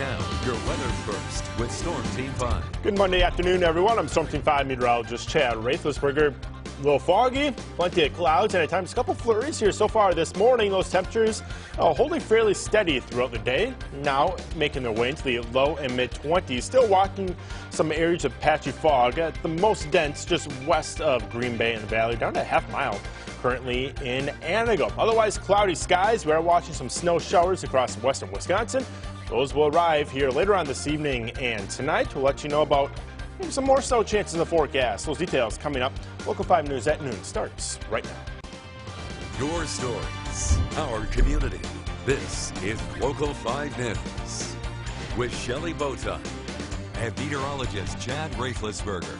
now, your weather first with Storm Team 5. Good Monday afternoon, everyone. I'm Storm Team 5 meteorologist Chad Raithlisberger. A little foggy, plenty of clouds, and at times a couple flurries here so far this morning. Those temperatures holding fairly steady throughout the day. Now making their way into the low and mid-20s. Still walking some areas of patchy fog at the most dense just west of Green Bay in the valley, down to a half mile currently in Antigo. Otherwise, cloudy skies. We are watching some snow showers across western Wisconsin. Those will arrive here later on this evening and tonight. We'll let you know about maybe some more snow chances in the forecast. Those details coming up. Local 5 News at noon starts right now. Your stories, our community. This is Local 5 News with Shelley Bota and meteorologist Chad Raithlisberger.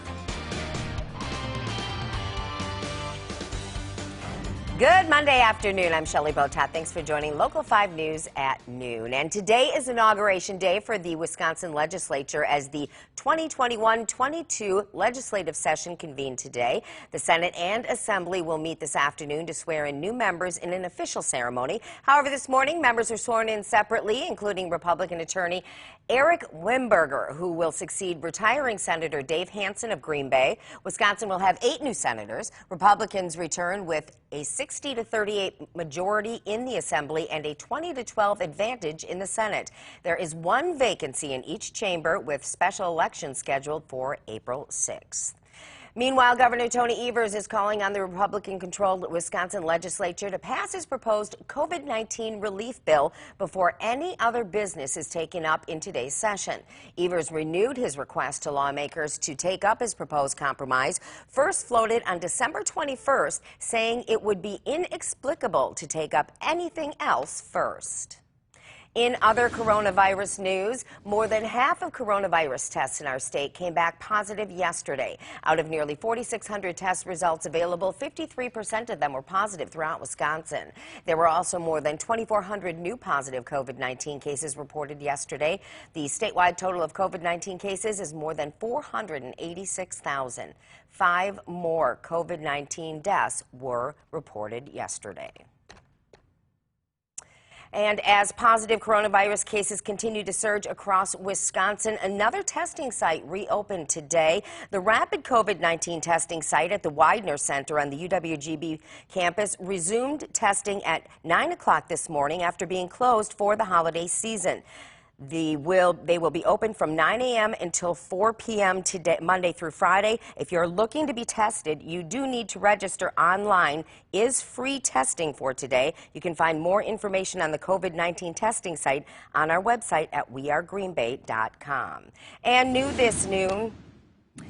Good Monday afternoon. I'm Shelley Botat. Thanks for joining Local 5 News at noon. And today is Inauguration Day for the Wisconsin Legislature as the 2021-22 legislative session convened today. The Senate and Assembly will meet this afternoon to swear in new members in an official ceremony. However, this morning, members are sworn in separately, including Republican attorney Eric Wimberger, who will succeed retiring Senator Dave Hansen of Green Bay. Wisconsin will have 8 new senators. Republicans return with a 60-38 majority in the Assembly and a 20-12 advantage in the Senate. There is 1 vacancy in each chamber with special elections scheduled for April 6th. Meanwhile, Governor Tony Evers is calling on the Republican-controlled Wisconsin legislature to pass his proposed COVID-19 relief bill before any other business is taken up in today's session. Evers renewed his request to lawmakers to take up his proposed compromise, first floated on December 21st, saying it would be inexplicable to take up anything else first. In other coronavirus news, more than half of coronavirus tests in our state came back positive yesterday. Out of nearly 4,600 test results available, 53% of them were positive throughout Wisconsin. There were also more than 2,400 new positive COVID-19 cases reported yesterday. The statewide total of COVID-19 cases is more than 486,000. 5 more COVID-19 deaths were reported yesterday. And as positive coronavirus cases continue to surge across Wisconsin, another testing site reopened today. The rapid COVID-19 testing site at the Widener Center on the UWGB campus resumed testing at 9 o'clock this morning after being closed for the holiday season. They will be open from 9 a.m. until 4 p.m. today, Monday through Friday. If you're looking to be tested, you do need to register online. Is free testing for today. You can find more information on the COVID-19 testing site on our website at wearegreenbay.com. And new this noon.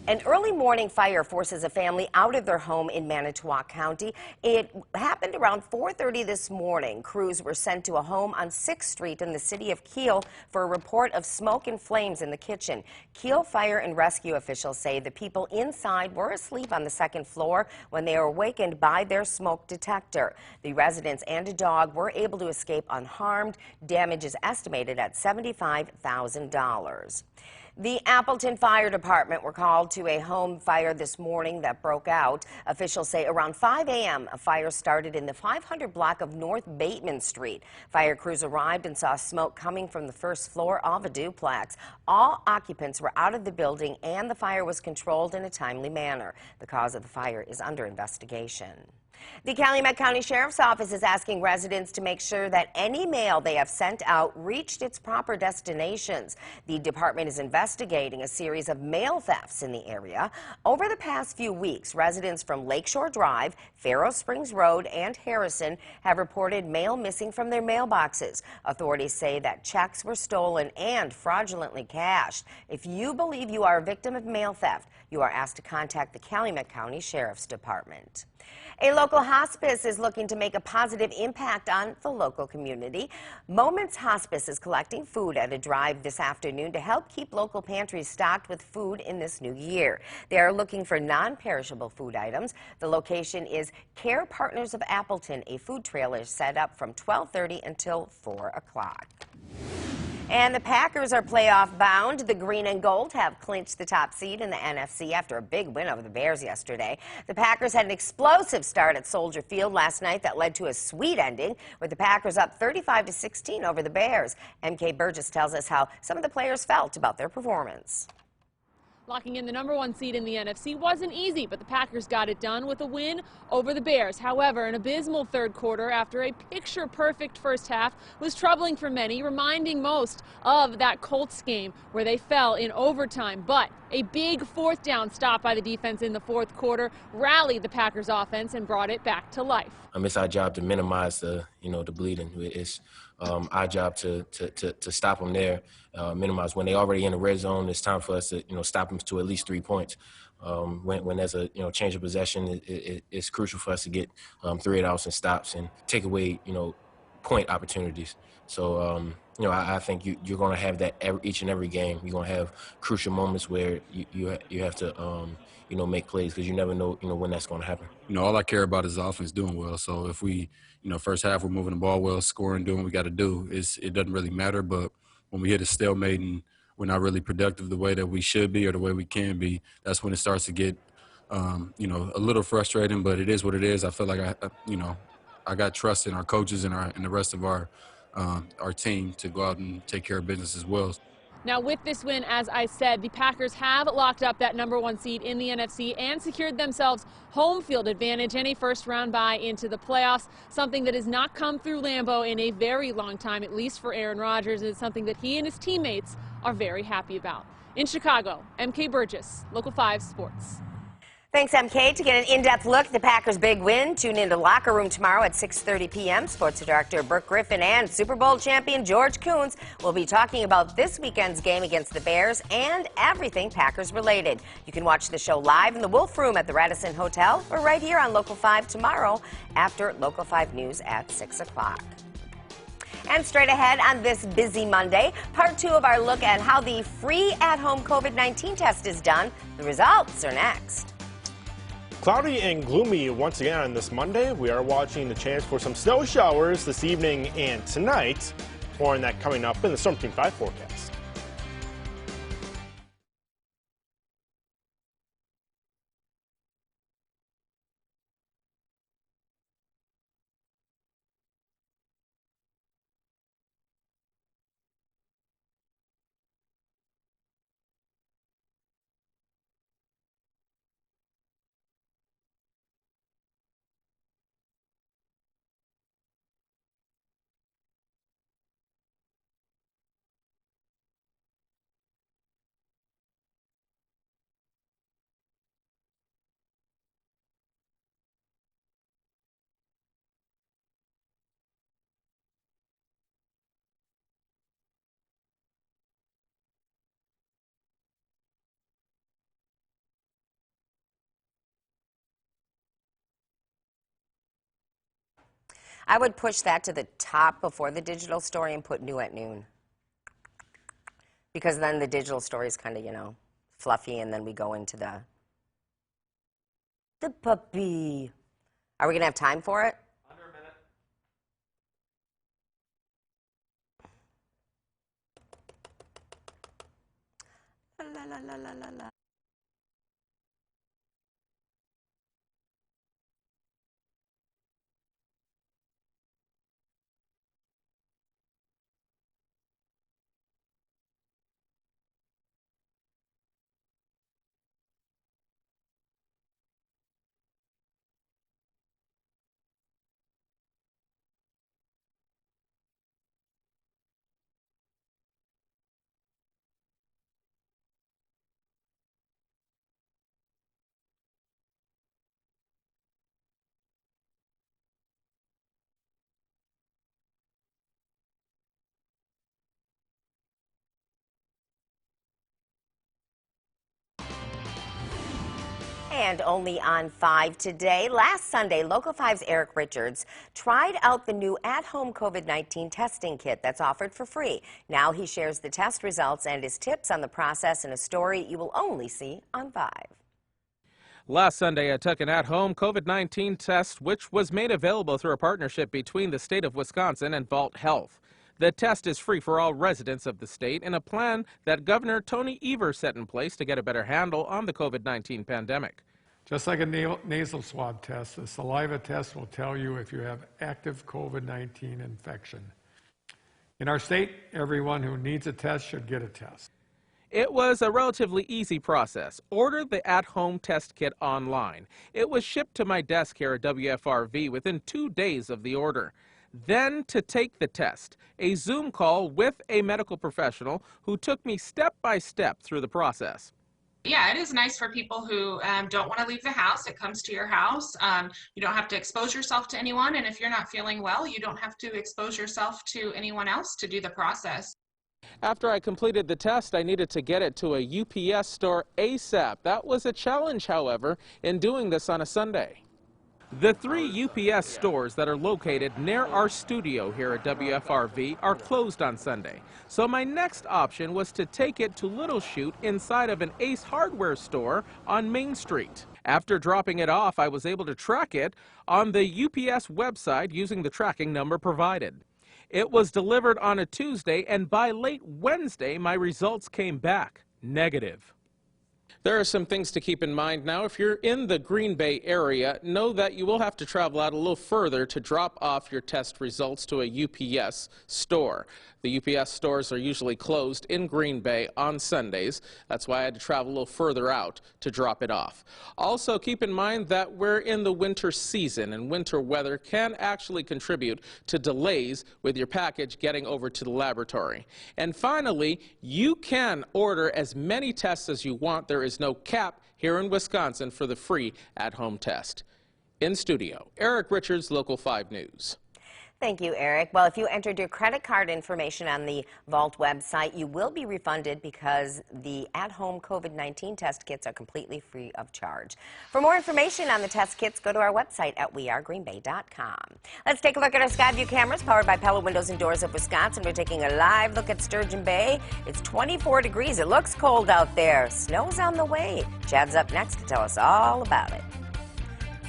An early morning fire forces a family out of their home in Manitowoc County. It happened around 4:30 this morning. Crews were sent to a home on 6th Street in the city of Kiel for a report of smoke and flames in the kitchen. Kiel Fire and Rescue officials say the people inside were asleep on the 2nd floor when they were awakened by their smoke detector. The residents and a dog were able to escape unharmed. Damage is estimated at $75,000. The Appleton Fire Department were called to a home fire this morning that broke out. Officials say around 5 a.m. a fire started in the 500 block of North Bateman Street. Fire crews arrived and saw smoke coming from the 1st floor of a duplex. All occupants were out of the building and the fire was controlled in a timely manner. The cause of the fire is under investigation. The Calumet County Sheriff's Office is asking residents to make sure that any mail they have sent out reached its proper destinations. The department is investigating a series of mail thefts in the area. Over the past few weeks, residents from Lakeshore Drive, Faro Springs Road, and Harrison have reported mail missing from their mailboxes. Authorities say that checks were stolen and fraudulently cashed. If you believe you are a victim of mail theft, you are asked to contact the Calumet County Sheriff's Department. A local hospice is looking to make a positive impact on the local community. Moments Hospice is collecting food at a drive this afternoon to help keep local pantries stocked with food in this new year. They are looking for non-perishable food items. The location is Care Partners of Appleton, a food trailer set up from 12:30 until 4 o'clock. And the Packers are playoff bound. The green and gold have clinched the top seed in the NFC after a big win over the Bears yesterday. The Packers had an explosive start at Soldier Field last night that led to a sweet ending with the Packers up 35-16 over the Bears. MK Burgess tells us how some of the players felt about their performance. Locking in the #1 seed in the NFC wasn't easy, but the Packers got it done with a win over the Bears. However, an abysmal third quarter after a picture-perfect first half was troubling for many, reminding most of that Colts game where they fell in overtime. But a big fourth down stop by the defense in the fourth quarter rallied the Packers offense and brought it back to life. It's our job to minimize the bleeding. It's our job to stop them there, minimize. When they already in the red zone, it's time for us to stop them to at least 3 points. When there's a change of possession, it's crucial for us to get 3 outs and stops and take away point opportunities. So I think you're going to have that each and every game. You're going to have crucial moments where you have to make plays because you never know when that's going to happen. All I care about is the offense doing well. So if we first half we're moving the ball well, scoring, doing what we got to do, it doesn't really matter. But when we hit a stalemate and we're not really productive the way that we should be or the way we can be, that's when it starts to get a little frustrating. But it is what it is. I feel like I got trust in our coaches and the rest of our team to go out and take care of business as well. Now, with this win, as I said, the Packers have locked up that #1 seed in the NFC and secured themselves home field advantage and a first-round bye into the playoffs, something that has not come through Lambeau in a very long time, at least for Aaron Rodgers, and it's something that he and his teammates are very happy about. In Chicago, MK Burgess, Local 5 Sports. Thanks, MK. To get an in-depth look at the Packers' big win, tune into Locker Room tomorrow at 6:30 p.m. Sports Director Burke Griffin and Super Bowl champion George Coons will be talking about this weekend's game against the Bears and everything Packers related. You can watch the show live in the Wolf Room at the Radisson Hotel or right here on Local 5 tomorrow after Local 5 News at 6 o'clock. And straight ahead on this busy Monday, part 2 of our look at how the free at-home COVID-19 test is done. The results are next. Cloudy and gloomy once again on this Monday. We are watching the chance for some snow showers this evening and tonight. More on that coming up in the Storm Team 5 forecast. I would push that to the top before the digital story and put new at noon. Because then the digital story is kind of, fluffy, and then we go into the puppy. Are we going to have time for it? Under a minute. La la la la la la. And only on 5 today. Last Sunday, Local 5's Eric Richards tried out the new at-home COVID-19 testing kit that's offered for free. Now he shares the test results and his tips on the process in a story you will only see on 5. Last Sunday, I took an at-home COVID-19 test, which was made available through a partnership between the state of Wisconsin and Vault Health. The test is free for all residents of the state in a plan that Governor Tony Evers set in place to get a better handle on the COVID-19 pandemic. Just like a nasal swab test, the saliva test will tell you if you have active COVID-19 infection. In our state, everyone who needs a test should get a test. It was a relatively easy process. Order the at-home test kit online. It was shipped to my desk here at WFRV within 2 days of the order. Then to take the test, a Zoom call with a medical professional who took me step by step through the process. Yeah, it is nice for people who don't want to leave the house. It comes to your house. You don't have to expose yourself to anyone. And if you're not feeling well, you don't have to expose yourself to anyone else to do the process. After I completed the test, I needed to get it to a UPS store ASAP. That was a challenge, however, in doing this on a Sunday. The 3 UPS stores that are located near our studio here at WFRV are closed on Sunday. So my next option was to take it to Little Chute inside of an Ace Hardware store on Main Street. After dropping it off, I was able to track it on the UPS website using the tracking number provided. It was delivered on a Tuesday, and by late Wednesday, my results came back negative. There are some things to keep in mind now. If you're in the Green Bay area, know that you will have to travel out a little further to drop off your test results to a UPS store. The UPS stores are usually closed in Green Bay on Sundays. That's why I had to travel a little further out to drop it off. Also, keep in mind that we're in the winter season, and winter weather can actually contribute to delays with your package getting over to the laboratory. And finally, you can order as many tests as you want. There is no cap here in Wisconsin for the free at-home test. In studio, Eric Richards, Local 5 News. Thank you, Eric. Well, if you entered your credit card information on the Vault website, you will be refunded because the at-home COVID-19 test kits are completely free of charge. For more information on the test kits, go to our website at wearegreenbay.com. Let's take a look at our Skyview cameras powered by Pella Windows and Doors of Wisconsin. We're taking a live look at Sturgeon Bay. It's 24 degrees. It looks cold out there. Snow's on the way. Chad's up next to tell us all about it.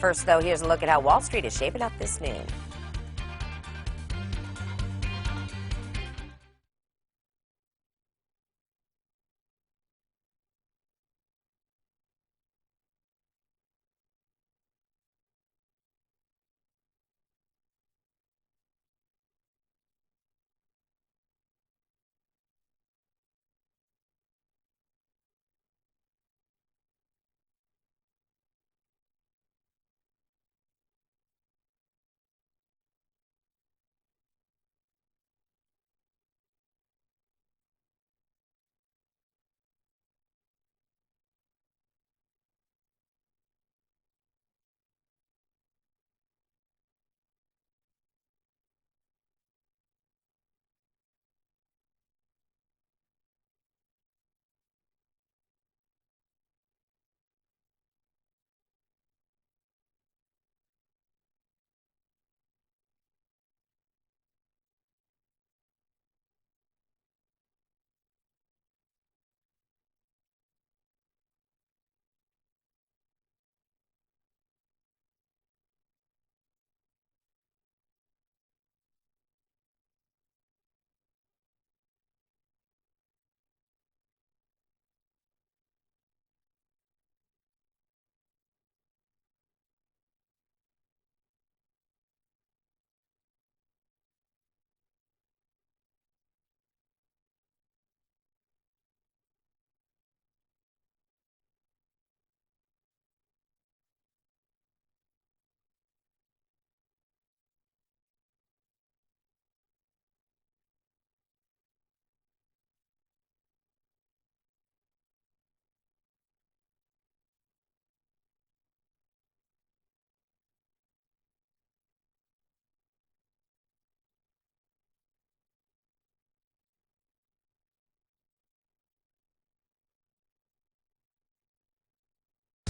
First, though, here's a look at how Wall Street is shaping up this noon.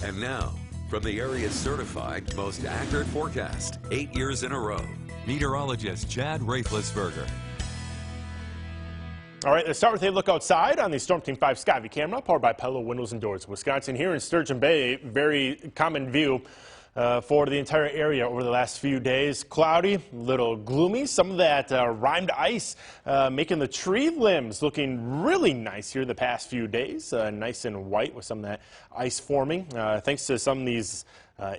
And now, from the area's certified most accurate forecast, 8 years in a row, meteorologist Chad Raeflisberger. All right, let's start with a look outside on the Storm Team 5 Skyview camera, powered by Pella Windows and Doors of Wisconsin. Here in Sturgeon Bay, very common view. for the entire area over the last few days. Cloudy, a little gloomy. Some of that rimed ice making the tree limbs looking really nice here the past few days. Nice and white with some of that ice forming. Thanks to some of these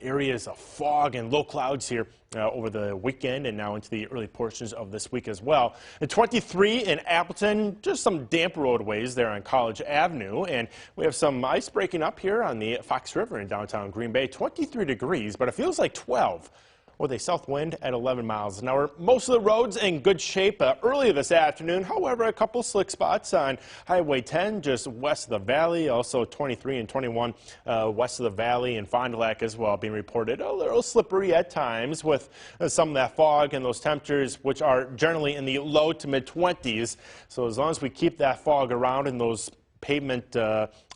areas of fog and low clouds here over the weekend and now into the early portions of this week as well. At 23 in Appleton, just some damp roadways there on College Avenue, and we have some ice breaking up here on the Fox River in downtown Green Bay. 23 degrees, but it feels like 12 with a south wind at 11 miles an hour. Most of the roads in good shape earlier this afternoon. However, a couple slick spots on Highway 10 just west of the valley. Also 23 and 21 west of the valley and Fond du Lac as well being reported. A little slippery at times with some of that fog and those temperatures which are generally in the low to mid 20s. So as long as we keep that fog around and those pavement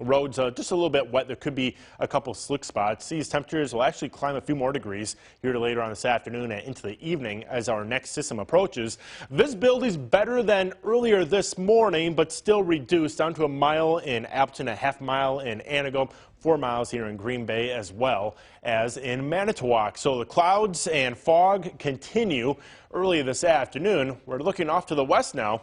roads just a little bit wet, there could be a couple slick spots. These temperatures will actually climb a few more degrees here to later on this afternoon and into the evening as our next system approaches. Visibility is better than earlier this morning, but still reduced down to a mile in Appleton, a half mile in Anago, 4 miles here in Green Bay as well as in Manitowoc. So the clouds and fog continue early this afternoon. We're looking off to the west now.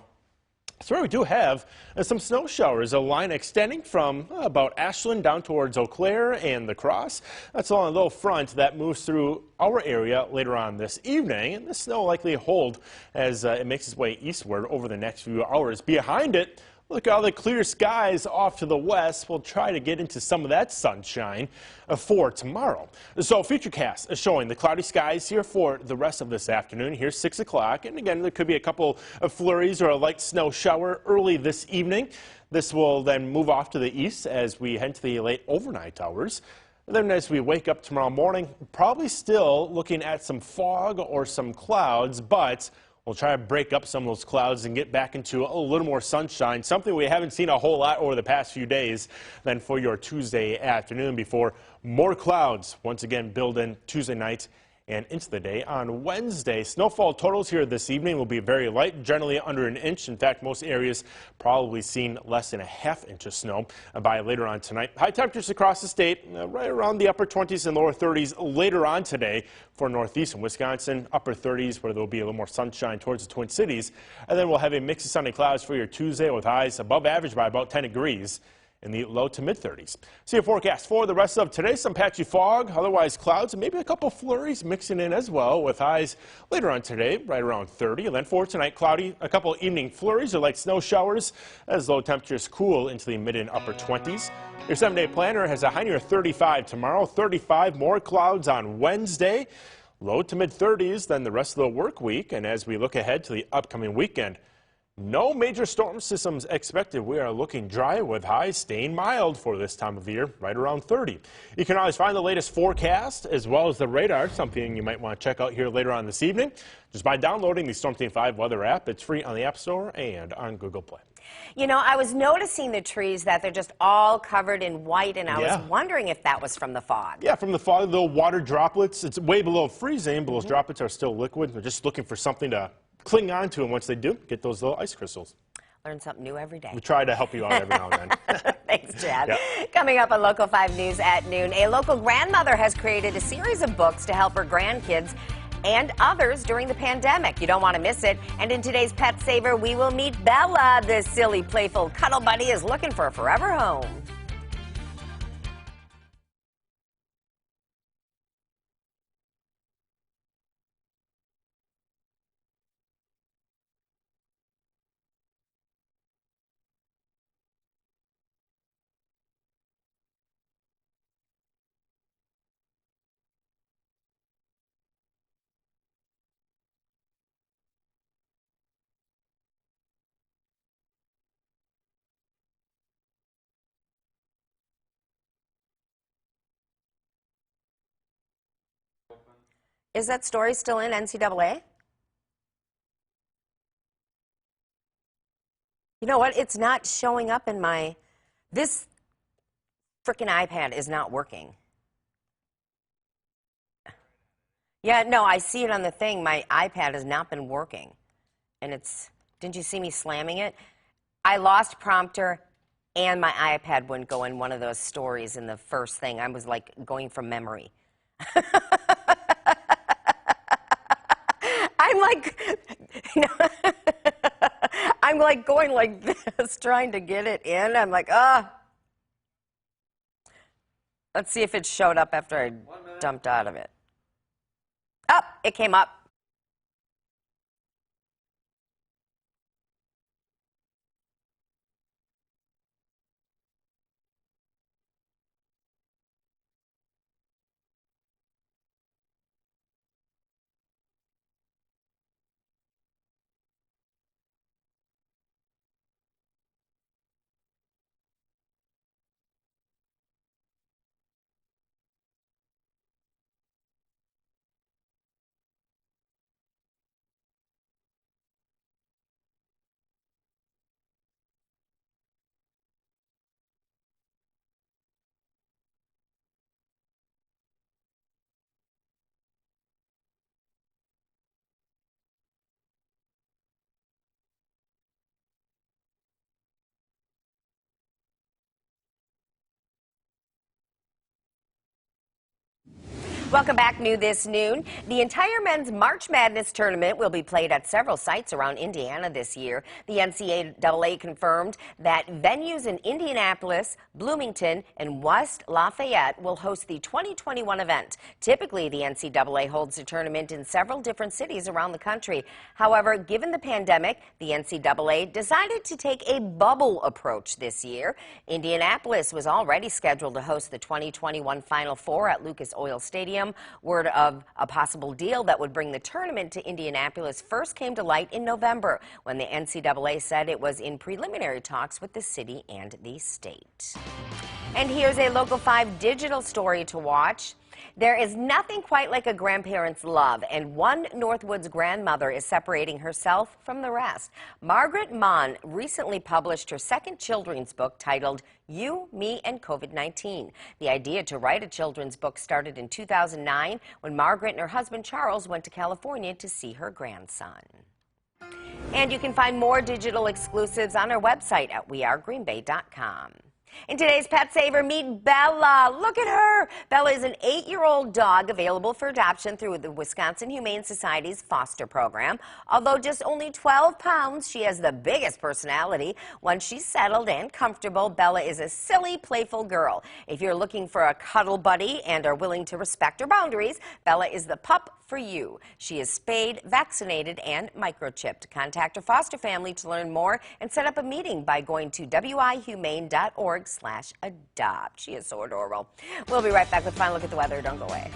So we do have some snow showers, a line extending from about Ashland down towards Eau Claire and the Cross. That's along a little front that moves through our area later on this evening, and the snow likely hold as it makes its way eastward over the next few hours. Behind it, look at all the clear skies off to the west. We'll try to get into some of that sunshine for tomorrow. So Futurecast is showing the cloudy skies here for the rest of this afternoon. Here's 6 o'clock. And again, there could be a couple of flurries or a light snow shower early this evening. This will then move off to the east as we head to the late overnight hours. And then as we wake up tomorrow morning, probably still looking at some fog or some clouds, but we'll try to break up some of those clouds and get back into a little more sunshine, something we haven't seen a whole lot over the past few days than for your Tuesday afternoon before more clouds once again build in Tuesday night and into the day on Wednesday. Snowfall totals here this evening will be very light, generally under an inch. In fact, most areas probably seeing less than a half inch of snow by later on tonight. High temperatures across the state, right around the upper 20s and lower 30s later on today for northeastern Wisconsin, upper 30s where there will be a little more sunshine towards the Twin Cities. And then we'll have a mix of sunny clouds for your Tuesday with highs above average by about 10 degrees. In the low to mid 30s. See your forecast for the rest of today. Some patchy fog, otherwise clouds, and maybe a couple flurries mixing in as well with highs later on today, right around 30. And then for tonight, cloudy, a couple evening flurries or light snow showers as low temperatures cool into the mid and upper 20s. Your 7-day planner has a high near 35 tomorrow, 35 more clouds on Wednesday, low to mid 30s then the rest of the work week. And as we look ahead to the upcoming weekend, no major storm systems expected. We are looking dry with highs staying mild for this time of year, right around 30. You can always find the latest forecast as well as the radar, something you might want to check out here later on this evening, just by downloading the Storm Team 5 weather app. It's free on the App Store and on Google Play. You know, I was noticing the trees that they're just all covered in white, and I was wondering if that was from the fog. Yeah, from the fog, the water droplets. It's way below freezing, but those droplets are still liquid. They're just looking for something to cling on to, and once they do, get those little ice crystals. Learn something new every day. We try to help you out every now and then. Thanks, Chad. Yep. Coming up on Local 5 News at noon, a local grandmother has created a series of books to help her grandkids and others during the pandemic. You don't want to miss it. And in today's Pet Saver, we will meet Bella. This silly, playful cuddle buddy is looking for a forever home. Is that story still in NCAA? You know what? It's not showing up in my... This frickin' iPad is not working. Yeah, no, I see it on the thing. My iPad has not been working. And it's... Didn't you see me slamming it? I lost prompter and my iPad wouldn't go in one of those stories in the first thing. I was like going from memory. I'm like, you know, I'm like going like this, trying to get it in. I'm like, ah. Let's see if it showed up after I dumped out of it. Up, it came up. Welcome back. New this noon. The entire men's March Madness tournament will be played at several sites around Indiana this year. The NCAA confirmed that venues in Indianapolis, Bloomington, and West Lafayette will host the 2021 event. Typically, the NCAA holds the tournament in several different cities around the country. However, given the pandemic, the NCAA decided to take a bubble approach this year. Indianapolis was already scheduled to host the 2021 Final Four at Lucas Oil Stadium. Word of a possible deal that would bring the tournament to Indianapolis first came to light in November when the NCAA said it was in preliminary talks with the city and the state. And here's a Local 5 digital story to watch. There is nothing quite like a grandparent's love, and one Northwoods grandmother is separating herself from the rest. Margaret Mon recently published her second children's book titled You, Me, and COVID-19. The idea to write a children's book started in 2009 when Margaret and her husband Charles went to California to see her grandson. And you can find more digital exclusives on our website at wearegreenbay.com. In today's Pet Saver, meet Bella. Look at her. Bella is an 8-year-old dog available for adoption through the Wisconsin Humane Society's foster program. Although just only 12 pounds, she has the biggest personality. Once she's settled and comfortable, Bella is a silly, playful girl. If you're looking for a cuddle buddy and are willing to respect her boundaries, Bella is the pup for you. She is spayed, vaccinated, and microchipped. Contact her foster family to learn more and set up a meeting by going to wihumane.org/adopt. She is so adorable. We'll be right back with a final look at the weather. Don't go away.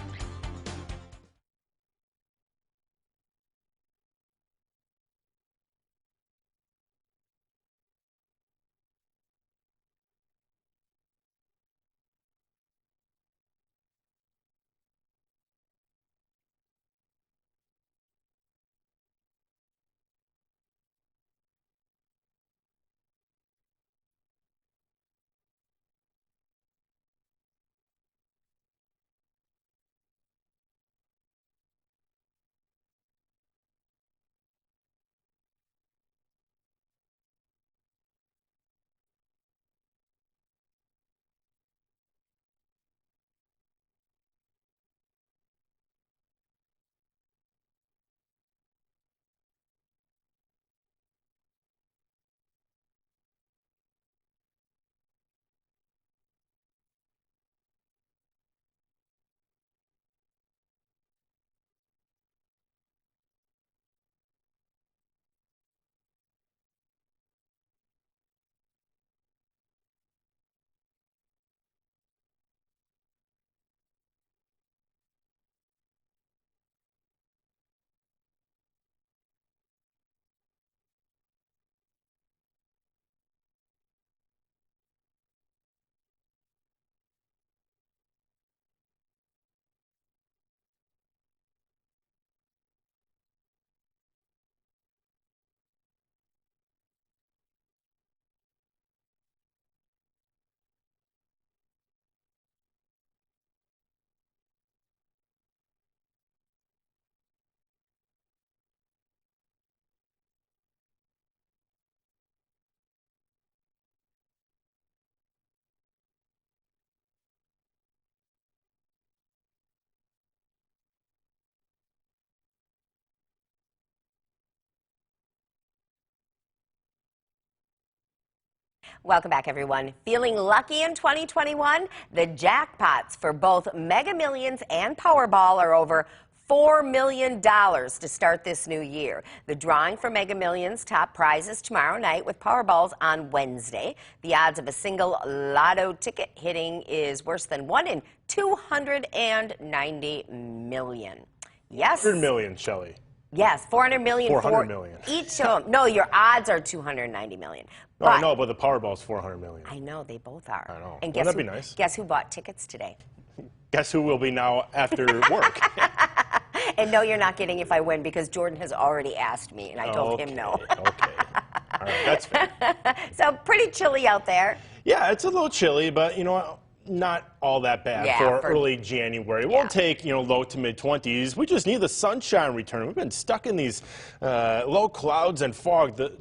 Welcome back, everyone. Feeling lucky in 2021? The jackpots for both Mega Millions and Powerball are over $4 million to start this new year. The drawing for Mega Millions top prizes tomorrow night with Powerballs on Wednesday. The odds of a single lotto ticket hitting is worse than 1 in 290 million. Yes. 100 million, Shelley. Yes, 400 million. 400 million. Each of them. No, your odds are 290 million. No, I know, but the Powerball's 400 million. I know, they both are. I know. And Wouldn't that be nice? Guess who bought tickets today? Guess who will be now after work? And no, you're not getting if I win because Jordan has already asked me, and I told him no. Okay. All right, that's fair. So pretty chilly out there. Yeah, it's a little chilly, but you know what? Not all that bad for early January. We'll take, low to mid-20s. We just need the sunshine returning. We've been stuck in these low clouds and fog the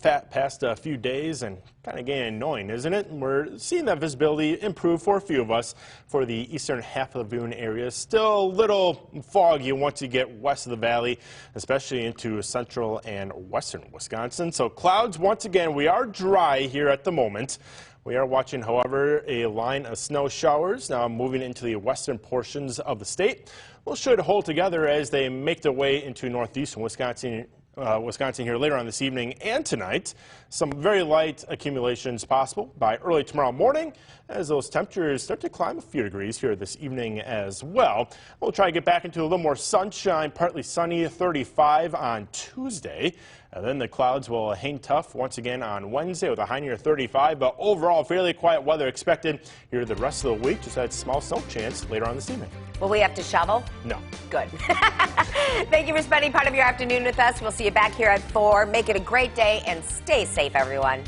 past few days, and kind of getting annoying, isn't it? We're seeing that visibility improve for a few of us for the eastern half of the Boone area. Still a little foggy once you get west of the valley, especially into central and western Wisconsin. So clouds, once again, we are dry here at the moment. We are watching, however, a line of snow showers now moving into the western portions of the state. Well, should hold together as they make their way into northeastern Wisconsin here later on this evening and tonight. Some very light accumulations possible by early tomorrow morning as those temperatures start to climb a few degrees here this evening as well. We'll try to get back into a little more sunshine, partly sunny, 35 on Tuesday. And then the clouds will hang tough once again on Wednesday with a high near 35, but overall fairly quiet weather expected here the rest of the week. Just that small snow chance later on this evening. Will we have to shovel? No. Good. Thank you for spending part of your afternoon with us. We'll see you back here at 4. Make it a great day and stay safe, everyone.